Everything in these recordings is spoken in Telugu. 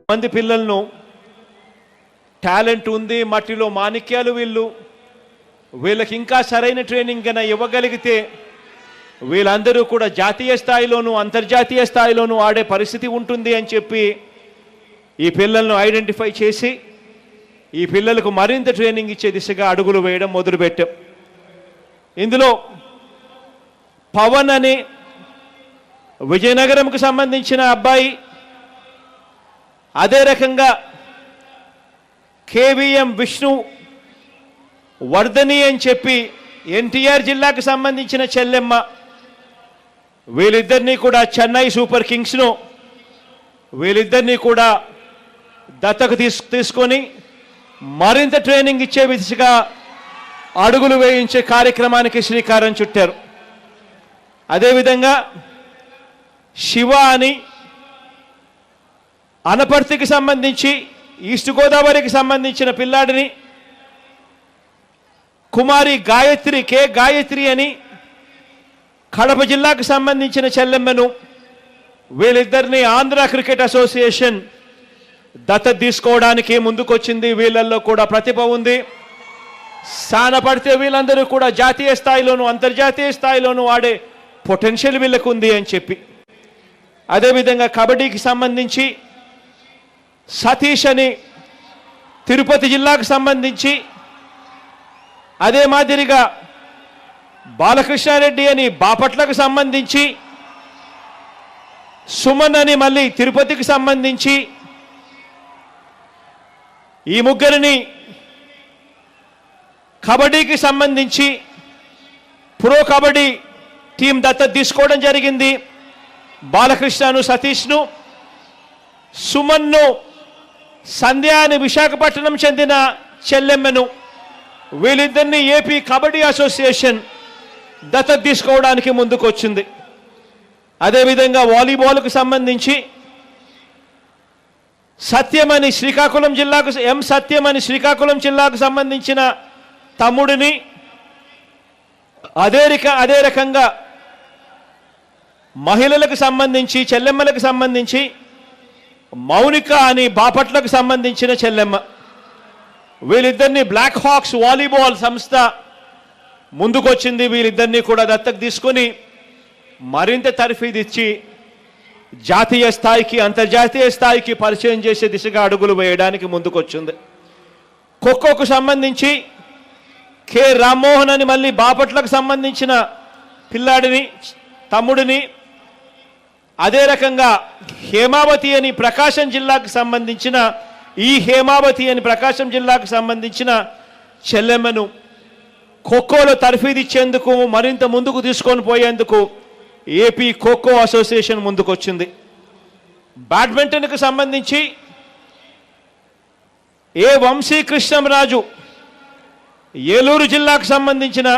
మంది పిల్లలను టాలెంట్ ఉంది, మట్టిలో మాణిక్యాలు వీళ్ళకి ఇంకా సరైన ట్రైనింగ్ కన్నా ఇవ్వగలిగితే వీళ్ళందరూ కూడా జాతీయ స్థాయిలోనూ అంతర్జాతీయ స్థాయిలోనూ ఆడే పరిస్థితి ఉంటుంది అని చెప్పి ఈ పిల్లలను ఐడెంటిఫై చేసి ఈ పిల్లలకు మరింత ట్రైనింగ్ ఇచ్చే దిశగా అడుగులు వేయడం మొదలుపెట్టాం. ఇందులో పవన్ అని విజయనగరంకు సంబంధించిన అబ్బాయి, అదే రకంగా కేవీఎం విష్ణు వర్ధని అని చెప్పి ఎన్టీఆర్ జిల్లాకు సంబంధించిన చెల్లెమ్మ, వీళ్ళిద్దరినీ కూడా చెన్నై సూపర్ కింగ్స్ను వీళ్ళిద్దరినీ కూడా దత్తకు తీసుకొని మరింత ట్రైనింగ్ ఇచ్చే దిశగా అడుగులు వేయించే కార్యక్రమానికి శ్రీకారం చుట్టారు. అదేవిధంగా శివ అని అనపర్తికి సంబంధించి ఈస్ట్ గోదావరికి సంబంధించిన పిల్లాడిని, కుమారి గాయత్రి కే గాయత్రి అని కడప జిల్లాకు సంబంధించిన చెల్లెమ్మను, వీళ్ళిద్దరిని ఆంధ్ర క్రికెట్ అసోసియేషన్ దత్తత తీసుకోవడానికి ముందుకొచ్చింది. వీళ్ళల్లో కూడా ప్రతిభ ఉంది. స్థానపడితే వీళ్ళందరూ కూడా జాతీయ స్థాయిలోనూ అంతర్జాతీయ స్థాయిలోనూ ఆడే పొటెన్షియల్ వీళ్ళకు ఉంది అని చెప్పి, అదేవిధంగా కబడ్డీకి సంబంధించి సతీష్ అని తిరుపతి జిల్లాకు సంబంధించి, అదే మాదిరిగా బాలకృష్ణారెడ్డి అని బాపట్లకు సంబంధించి, సుమన్ అని మళ్ళీ తిరుపతికి సంబంధించి, ఈ ముగ్గురిని కబడ్డీకి సంబంధించి ప్రో కబడ్డీ టీం దత్తత తీసుకోవడం జరిగింది. బాలకృష్ణను, సతీష్ను, సుమన్ను, సంధ్య అని విశాఖపట్నం చెందిన చెల్లెమ్మను, వీళ్ళిద్దరినీ ఏపీ కబడ్డీ అసోసియేషన్ దత్తత తీసుకోవడానికి ముందుకొచ్చింది. అదేవిధంగా వాలీబాల్కు సంబంధించి సత్యమని శ్రీకాకుళం జిల్లాకు సత్యమని శ్రీకాకుళం జిల్లాకు సంబంధించిన తమ్ముడిని, అదే రకంగా మహిళలకు సంబంధించి చెల్లెమ్మలకు సంబంధించి మౌనిక అని బాపట్లకు సంబంధించిన చెల్లెమ్మ, వీళ్ళిద్దరినీ బ్లాక్ హాక్స్ వాలీబాల్ సంస్థ ముందుకొచ్చింది. వీళ్ళిద్దరినీ కూడా దత్తకు తీసుకొని మరింత తర్ఫీదు ఇచ్చి జాతీయ స్థాయికి అంతర్జాతీయ స్థాయికి పరిచయం చేసే దిశగా అడుగులు వేయడానికి ముందుకొచ్చింది. ఖోఖోకు సంబంధించి కె రామ్మోహన్ అని మళ్ళీ బాపట్లకు సంబంధించిన పిల్లాడిని, తమ్ముడిని, అదే రకంగా హేమావతి అని ప్రకాశం జిల్లాకు సంబంధించిన హేమావతి అని ప్రకాశం జిల్లాకు సంబంధించిన చెల్లెమ్మను ఖోఖోలో తర్ఫీదు ఇచ్చేందుకు మరింత ముందుకు తీసుకొని పోయేందుకు ఏపీ ఖోఖో అసోసియేషన్ ముందుకొచ్చింది. బ్యాడ్మింటన్కు సంబంధించి వంశీకృష్ణంరాజు ఏలూరు జిల్లాకు సంబంధించిన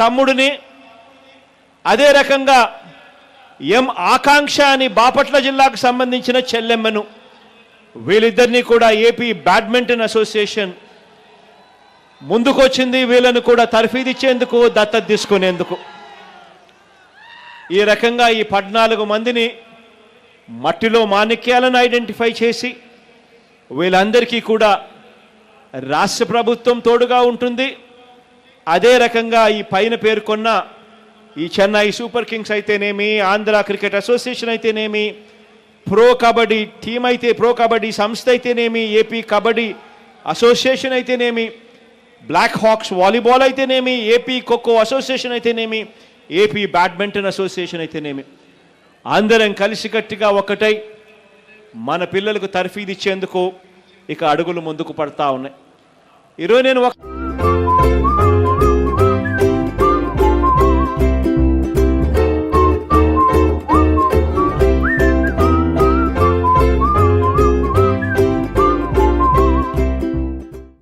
తమ్ముడిని, అదే రకంగా ఆకాంక్ష అని బాపట్ల జిల్లాకు సంబంధించిన చెల్లెమ్మను, వీళ్ళిద్దరినీ కూడా ఏపీ బ్యాడ్మింటన్ అసోసియేషన్ ముందుకొచ్చింది. వీళ్ళను కూడా తర్ఫీదు ఇచ్చేందుకు, దత్తత తీసుకునేందుకు. ఈ రకంగా ఈ 14 మందిని మట్టిలో మాణిక్యాలను ఐడెంటిఫై చేసి వీళ్ళందరికీ కూడా రాష్ట్ర ప్రభుత్వం తోడుగా ఉంటుంది. అదే రకంగా ఈ పైన పేర్కొన్న ఈ చెన్నై సూపర్ కింగ్స్ అయితేనేమి, ఆంధ్ర క్రికెట్ అసోసియేషన్ అయితేనేమి, ప్రో కబడ్డీ టీం అయితే, ప్రో కబడ్డీ సంస్థ అయితేనేమి, ఏపీ కబడ్డీ అసోసియేషన్ అయితేనేమి, బ్లాక్ హాక్స్ వాలీబాల్ అయితేనేమి, ఏపీ ఖోఖో అసోసియేషన్ అయితేనేమి, ఏపీ బ్యాడ్మింటన్ అసోసియేషన్ అయితేనేమి, అందరం కలిసికట్టుగా ఒకటై మన పిల్లలకు తర్ఫీదు ఇచ్చేందుకు ఇక అడుగులు ముందుకు పడతా ఉన్నాయి. ఈరోజు నేను